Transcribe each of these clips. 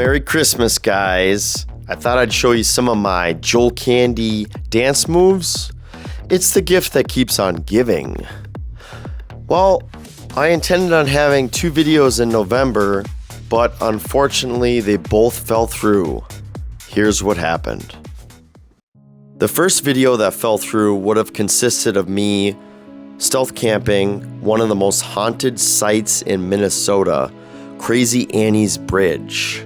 Merry Christmas, guys. I thought I'd show you some of my Joel Candy dance moves. It's the gift that keeps on giving. Well, I intended on having 2 videos in November, but unfortunately they both fell through. Here's what happened. The first video that fell through would have consisted of me stealth camping one of the most haunted sites in Minnesota, Crazy Annie's Bridge.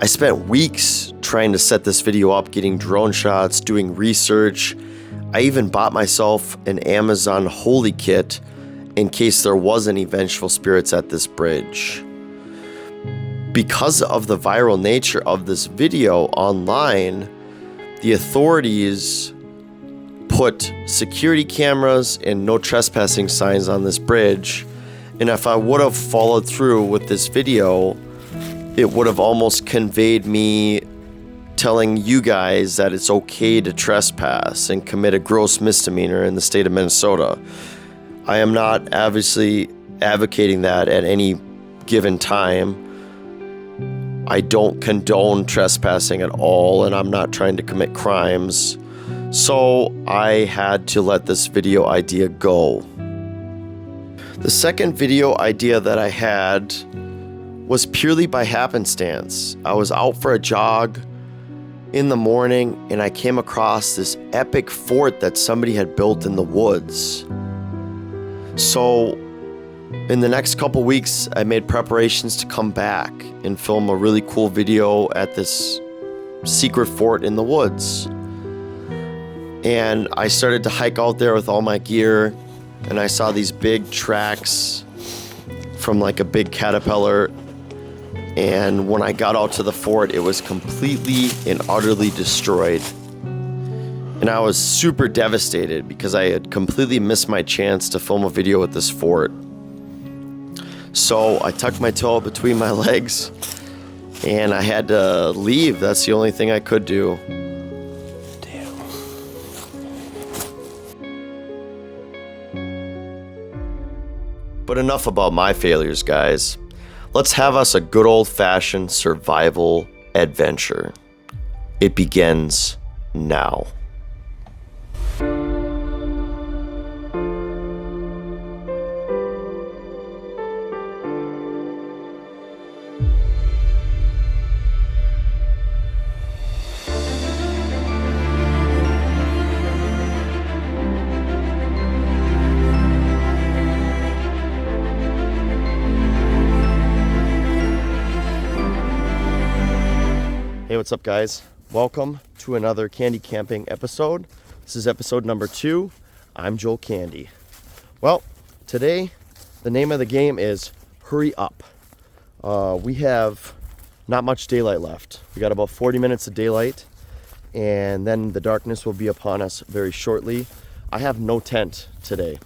I spent weeks trying to set this video up, getting drone shots, doing research. I even bought myself an Amazon Holy Kit in case there was any vengeful spirits at this bridge. Because of the viral nature of this video online, the authorities put security cameras and no trespassing signs on this bridge. And if I would have followed through with this video, it would have almost conveyed me telling you guys that it's okay to trespass and commit a gross misdemeanor in the state of Minnesota. I am not obviously advocating that at any given time. I don't condone trespassing at all, and I'm not trying to commit crimes. So I had to let this video idea go. The second video idea that I had was purely by happenstance. I was out for a jog in the morning and I came across this epic fort that somebody had built in the woods. So in the next couple weeks, I made preparations to come back and film a really cool video at this secret fort in the woods. And I started to hike out there with all my gear, and I saw these big tracks from like a big caterpillar. And when I got out to the fort, it was completely and utterly destroyed. And I was super devastated because I had completely missed my chance to film a video at this fort. So I tucked my tail between my legs and I had to leave. That's the only thing I could do. Damn. But enough about my failures, guys. Let's have us a good old-fashioned survival adventure. It begins now. Hey, what's up, guys? Welcome to another Candy Camping episode. This is episode number 2. I'm Joel Candy. Well, today the name of the game is Hurry Up. We have not much daylight left. We got about 40 minutes of daylight, and then the darkness will be upon us very shortly. I have no tent today.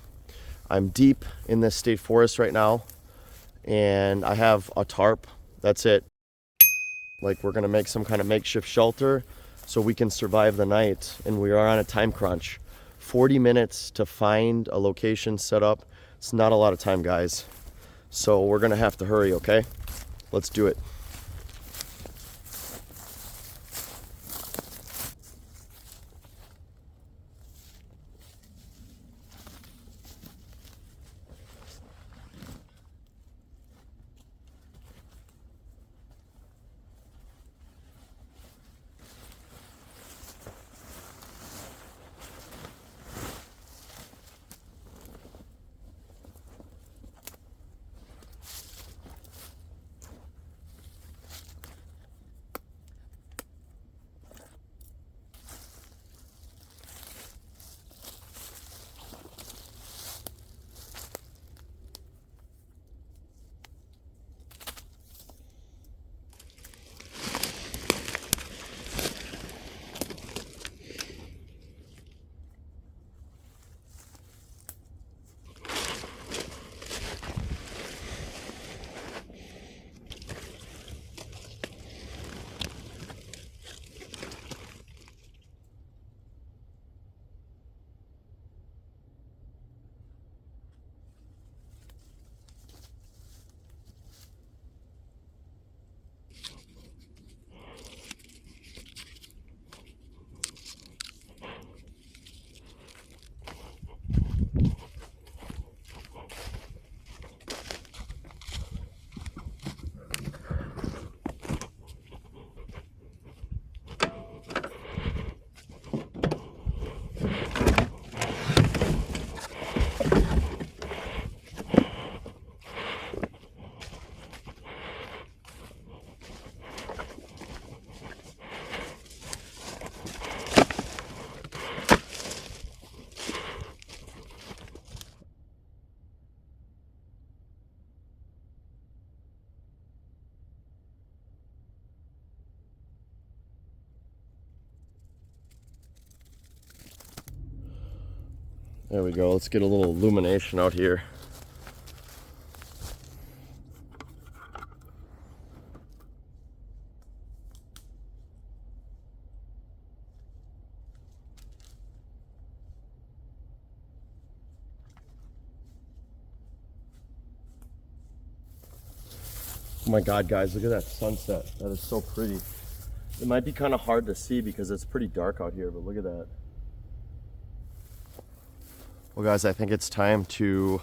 I'm deep in this state forest right now, and I have a tarp. That's it. Like, we're gonna make some kind of makeshift shelter so we can survive the night, and we are on a time crunch. 40 minutes to find a location set up. It's not a lot of time, guys. So we're gonna have to hurry, okay? Let's do it. There we go. Let's get a little illumination out here. Oh my God, guys, look at that sunset. That is so pretty. It might be kind of hard to see because it's pretty dark out here, but look at that. Well, guys, I think it's time to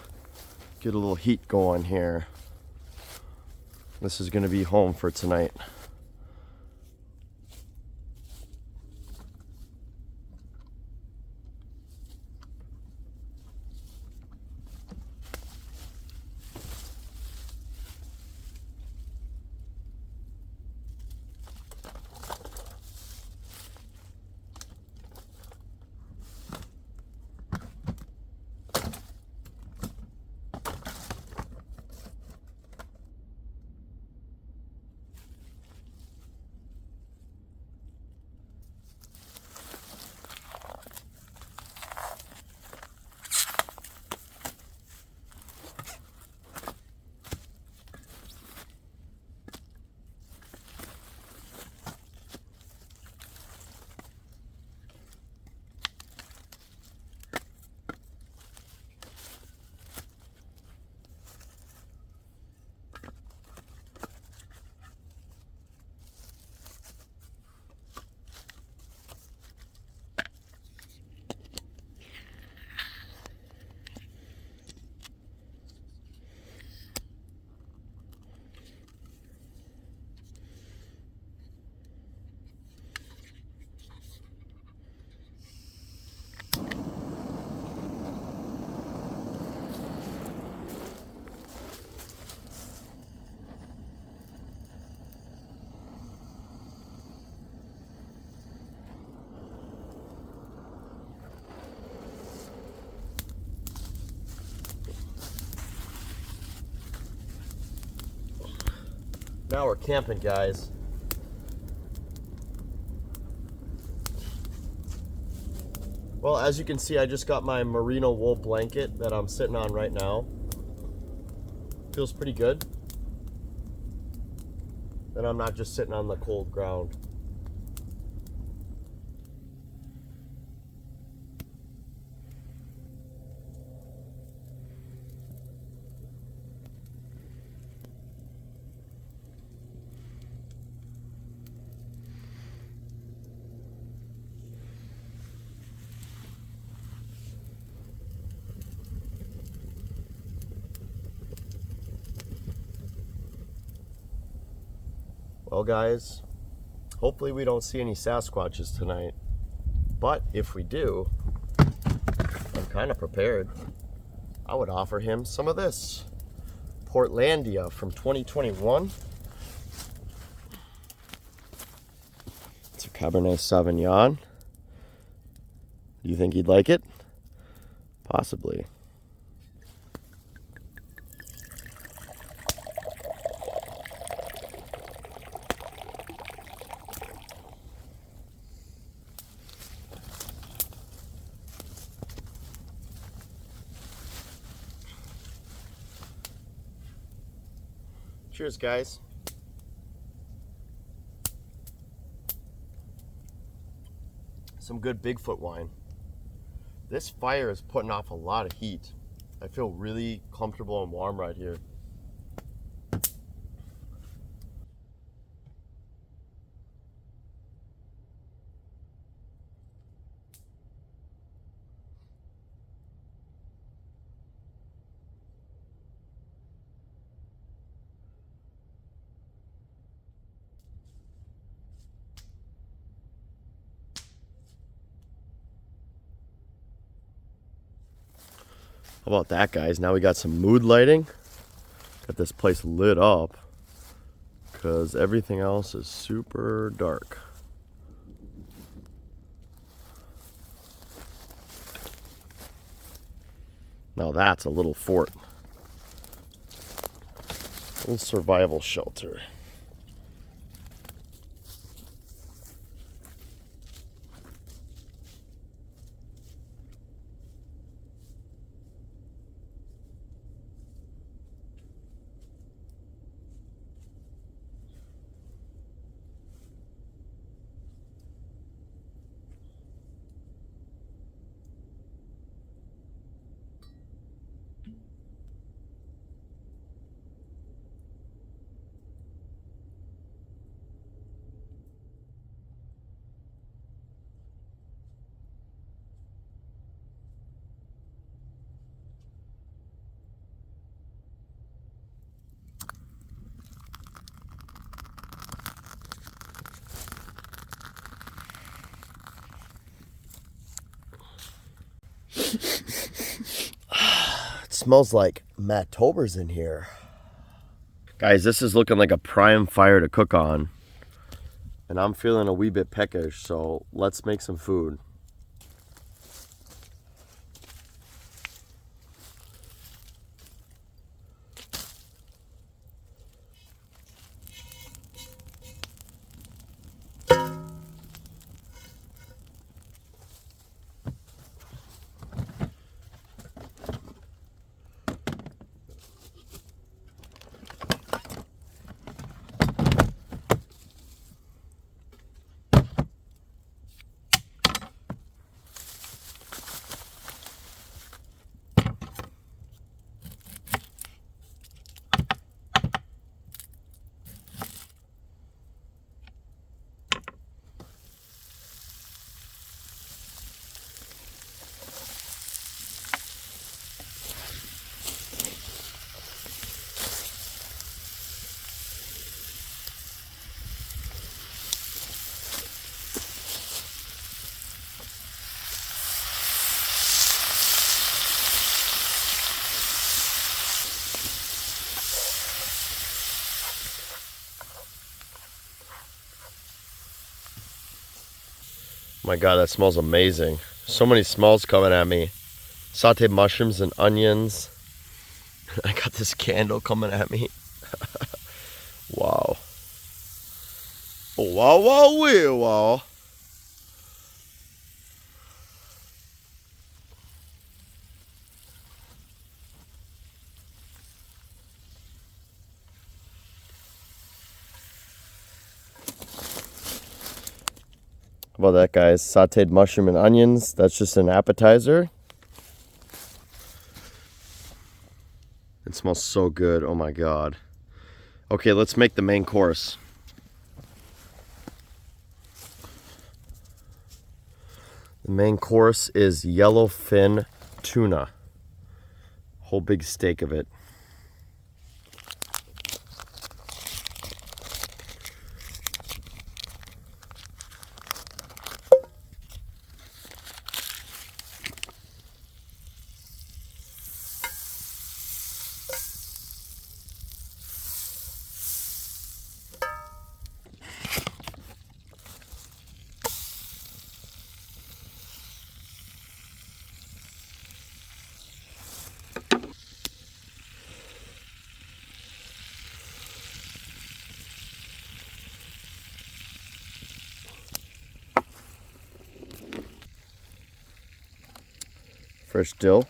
get a little heat going here. This is going to be home for tonight. Now we're camping, guys. Well, as you can see, I just got my merino wool blanket that I'm sitting on right now. Feels pretty good. Then I'm not just sitting on the cold ground. Well, guys, hopefully we don't see any Sasquatches tonight. But if we do, I'm kind of prepared. I would offer him some of this. Portlandia from 2021. It's a Cabernet Sauvignon. Do you think he'd like it? Possibly. Cheers, guys. Some good Bigfoot wine. This fire is putting off a lot of heat. I feel really comfortable and warm right here. How about that, guys? Now we got some mood lighting. Got this place lit up because everything else is super dark. Now that's a little fort. A little survival shelter. smells like Matt Tober's in here. Guys, this is looking like a prime fire to cook on. And I'm feeling a wee bit peckish, so let's make some food. My God, that smells amazing. So many smells coming at me. Sauteed mushrooms and onions. I got this candle coming at me. Wow. Oh, wow, wow, wow. How about that, guys? Sauteed mushroom and onions. That's just an appetizer. It smells so good. Oh my God. Okay, let's make the main course. The main course is yellowfin tuna. Whole big steak of it. Fresh dill.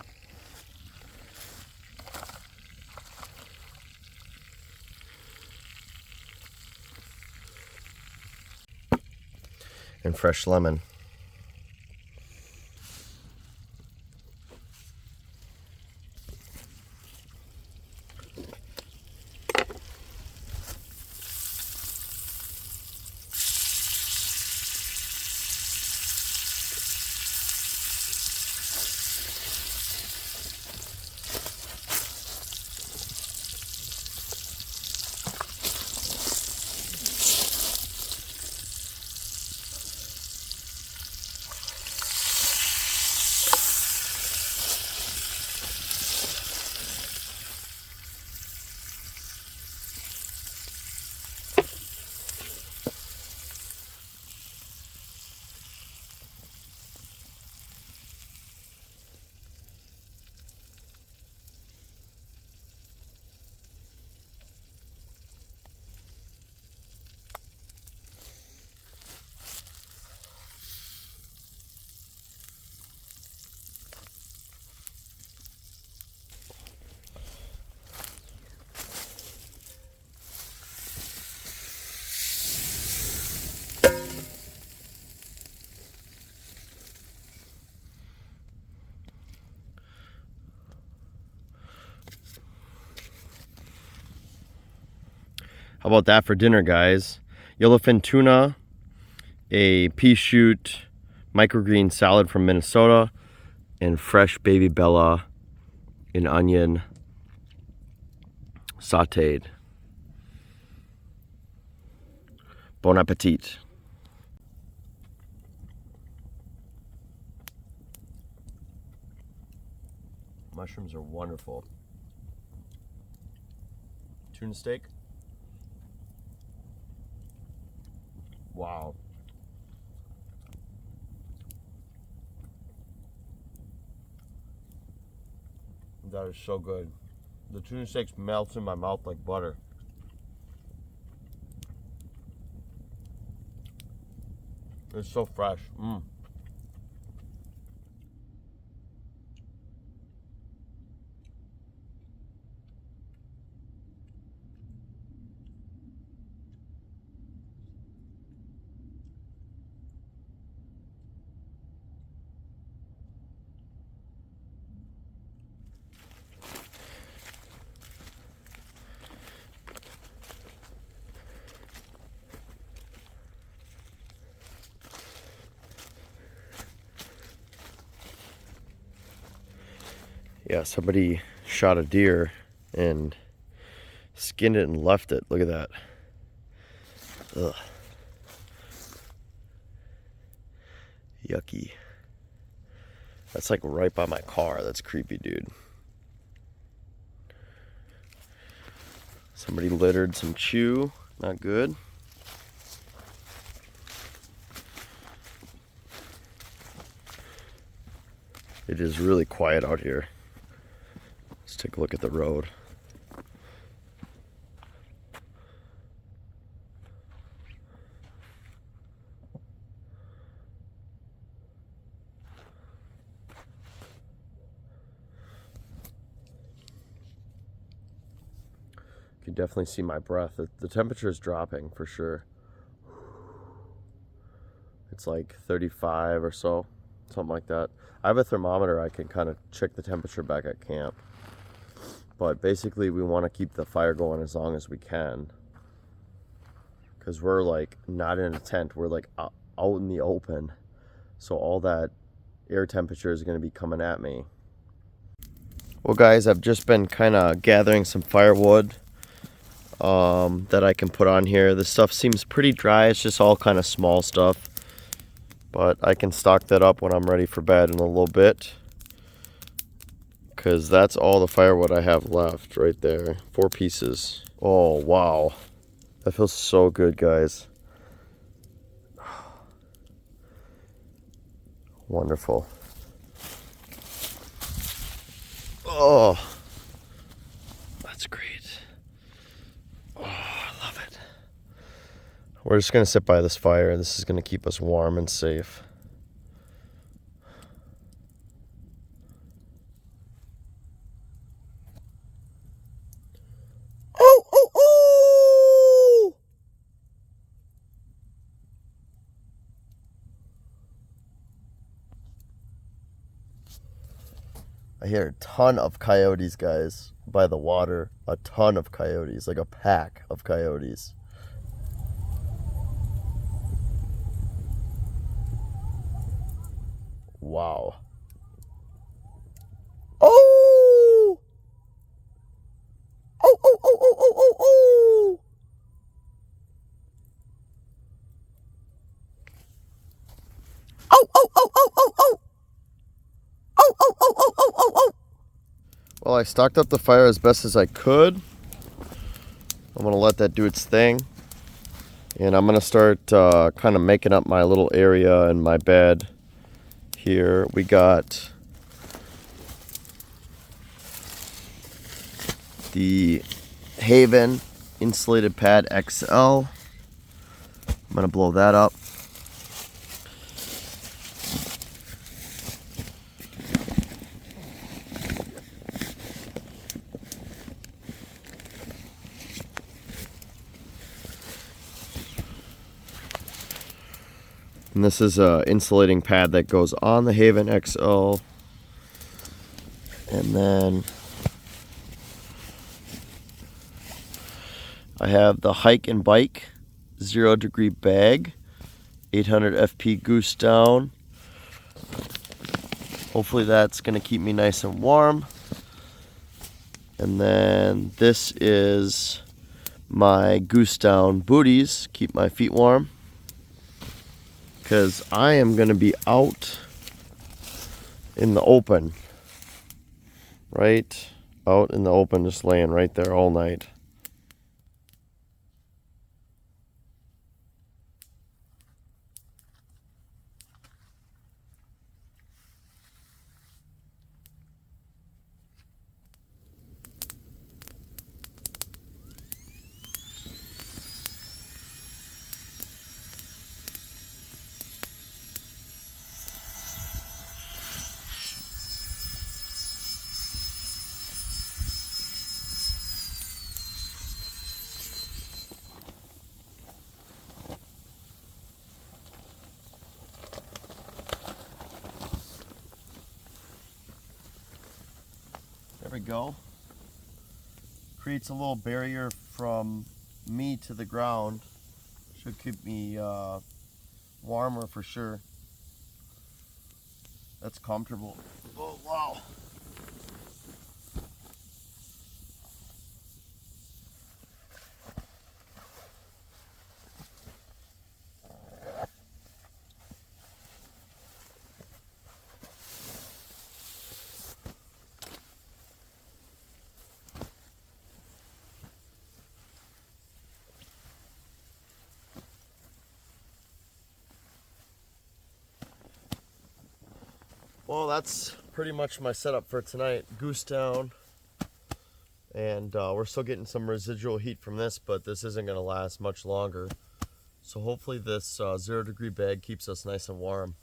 And fresh lemon. How about that for dinner, guys? Yellowfin tuna, a pea shoot microgreen salad from Minnesota, and fresh baby Bella and onion sauteed. Bon appetit. Mushrooms are wonderful. Tuna steak. Wow. That is so good. The tuna steak melts in my mouth like butter. It's so fresh. Yeah, somebody shot a deer and skinned it and left it. Look at that. Ugh. Yucky. That's like right by my car. That's creepy, dude. Somebody littered some chew. Not good. It is really quiet out here. Let's take a look at the road. You can definitely see my breath. The temperature is dropping for sure. It's like 35 or so, something like that. I have a thermometer. I can kind of check the temperature back at camp. But basically, we want to keep the fire going as long as we can. Because we're like not in a tent. We're like out in the open. So all that air temperature is going to be coming at me. Well, guys, I've just been kind of gathering some firewood that I can put on here. This stuff seems pretty dry. It's just all kind of small stuff. But I can stock that up when I'm ready for bed in a little bit. Because that's all the firewood I have left right there. 4 pieces. Oh, wow. That feels so good, guys. Wonderful. Oh, that's great. Oh, I love it. We're just going to sit by this fire. This is going to keep us warm and safe. I hear a ton of coyotes, guys, by the water. A ton of coyotes, like a pack of coyotes. Wow. Oh! Oh, oh, oh, oh, oh, oh, oh! Oh, oh, oh, oh, oh, oh! Oh, oh, oh, oh, oh, oh, oh! Well, I stocked up the fire as best as I could. I'm going to let that do its thing. And I'm going to start kind of making up my little area in my bed. Here we got the Haven Insulated Pad XL. I'm going to blow that up. And this is an insulating pad that goes on the Haven XL. And then I have the Hike and Bike 0 degree bag, 800 FP Goose Down. Hopefully that's going to keep me nice and warm. And then this is my Goose Down booties, keep my feet warm. Because I am going to be out in the open right out in the open, just laying right there all night. There we go. Creates a little barrier from me to the ground. Should keep me warmer for sure. That's comfortable. Oh, wow. Well, that's pretty much my setup for tonight. Goose down, and we're still getting some residual heat from this, but this isn't going to last much longer. So hopefully this 0 degree bag keeps us nice and warm.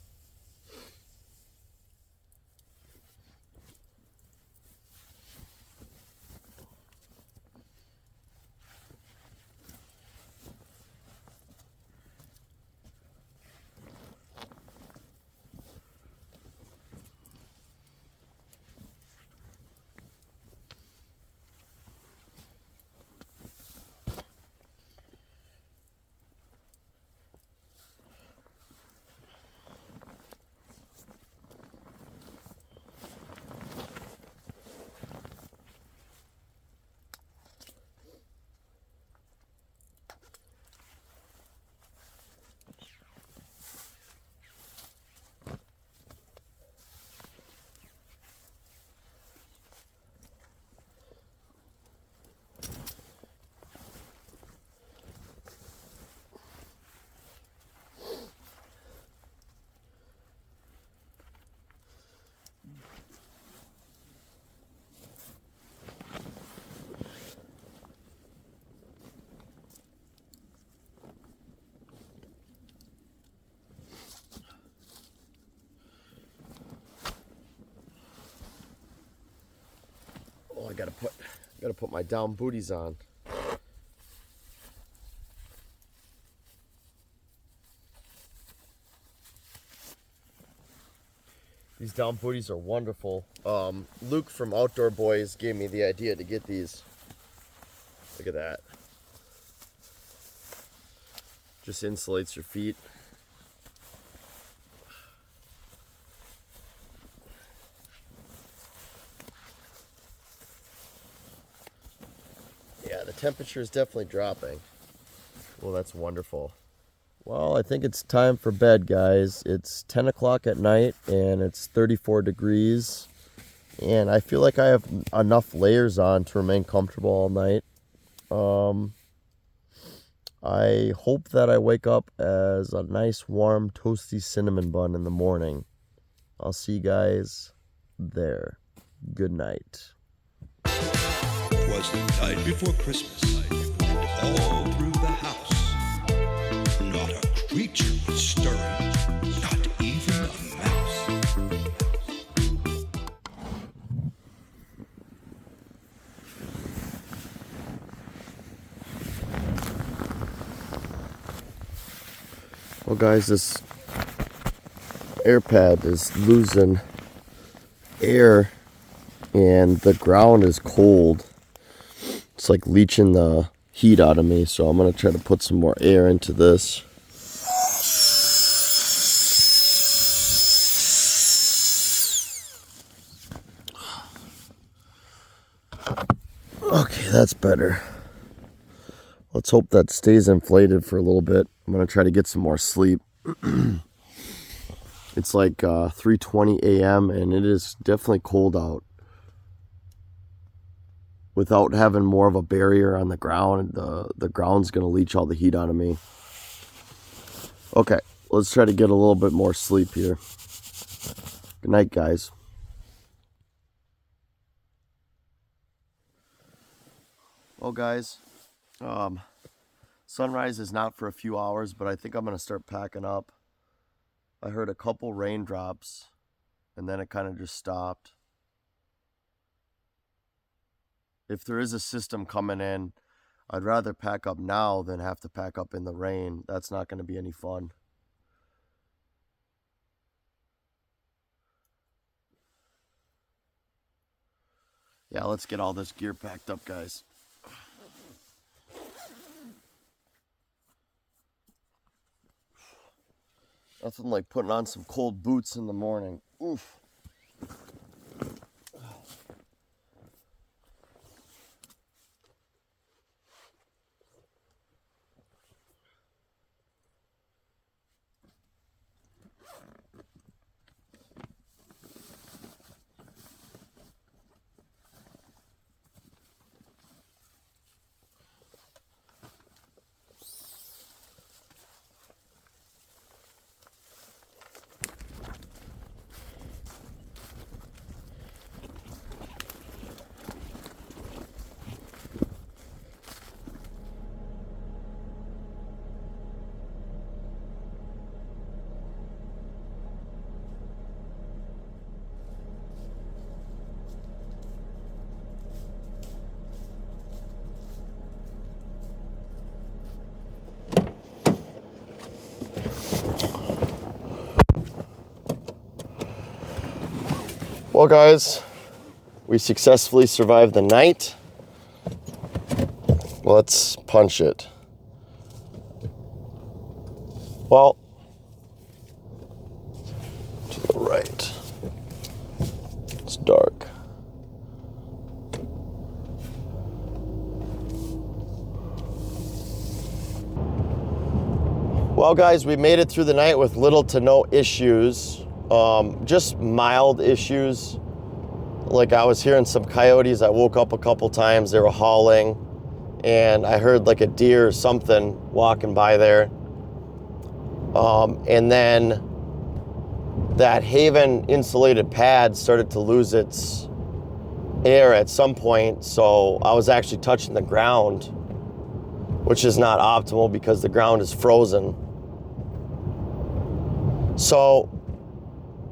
Oh, I gotta put my down booties on. These down booties are wonderful. Luke from Outdoor Boys gave me the idea to get these. Look at that. Just insulates your feet. Yeah, the temperature is definitely dropping. Well, that's wonderful. Well, I think it's time for bed, guys. It's 10 o'clock at night and it's 34 degrees. And I feel like I have enough layers on to remain comfortable all night. I hope that I wake up as a nice, warm, toasty cinnamon bun in the morning. I'll see you guys there. Good night. Was the night before Christmas. All through the house. Not a creature was stirring. Not even a mouse. Well, guys, this air pad is losing air and the ground is cold. It's like leaching the heat out of me, so I'm going to try to put some more air into this. Okay, that's better. Let's hope that stays inflated for a little bit. I'm going to try to get some more sleep. It's like 3:20 a.m. and it is definitely cold out. without having more of a barrier on the ground, the ground's going to leach all the heat out of me. Okay, let's try to get a little bit more sleep here. Good night, guys. Well, guys, sunrise is not for a few hours, but I think I'm going to start packing up. I heard a couple raindrops, and then it kind of just stopped. If there is a system coming in, I'd rather pack up now than have to pack up in the rain. That's not going to be any fun. Yeah, let's get all this gear packed up, guys. Nothing like putting on some cold boots in the morning. Oof. Well, guys, we successfully survived the night. Let's punch it. Well, to the right. It's dark. Well, guys, we made it through the night with little to no issues. Just mild issues. Like I was hearing some coyotes. I woke up a couple times. They were howling. And I heard like a deer or something walking by there. And then that Haven insulated pad started to lose its air at some point. So I was actually touching the ground, which is not optimal because the ground is frozen. So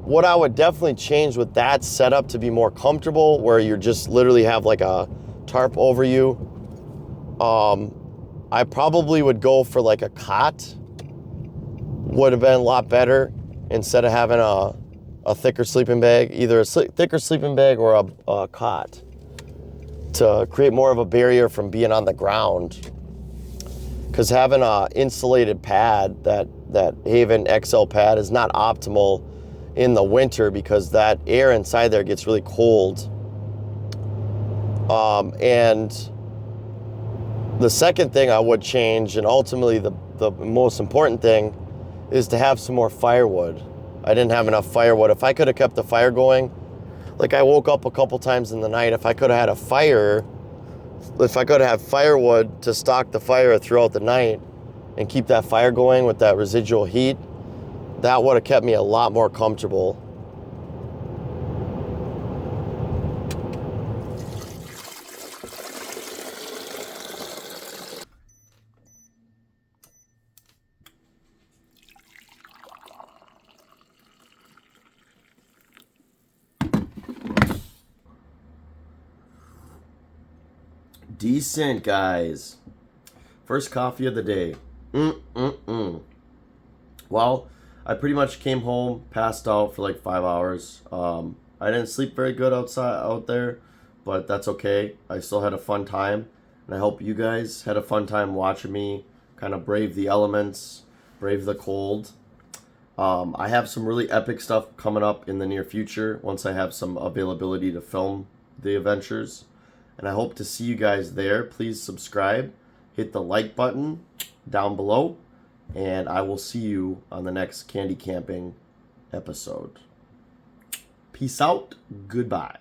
what I would definitely change with that setup to be more comfortable, where you just literally have like a tarp over you, I probably would go for like a cot. Would have been a lot better instead of having a thicker sleeping bag, either a thicker sleeping bag or a cot, to create more of a barrier from being on the ground. Because having a insulated pad, that Haven XL pad, is not optimal in the winter because that air inside there gets really cold. And the second thing I would change, and ultimately the most important thing, is to have some more firewood. I didn't have enough firewood. If I could have kept the fire going, like I woke up a couple times in the night, if I could have had a fire, if I could have firewood to stock the fire throughout the night and keep that fire going with that residual heat, that would have kept me a lot more comfortable. Decent, guys. First coffee of the day. Well, I pretty much came home, passed out for like 5 hours. I didn't sleep very good out there, but that's okay. I still had a fun time, and I hope you guys had a fun time watching me kind of brave the elements, brave the cold. I have some really epic stuff coming up in the near future once I have some availability to film the adventures. And I hope to see you guys there. Please subscribe, hit the like button down below, and I will see you on the next Candy Camping episode. Peace out. Goodbye.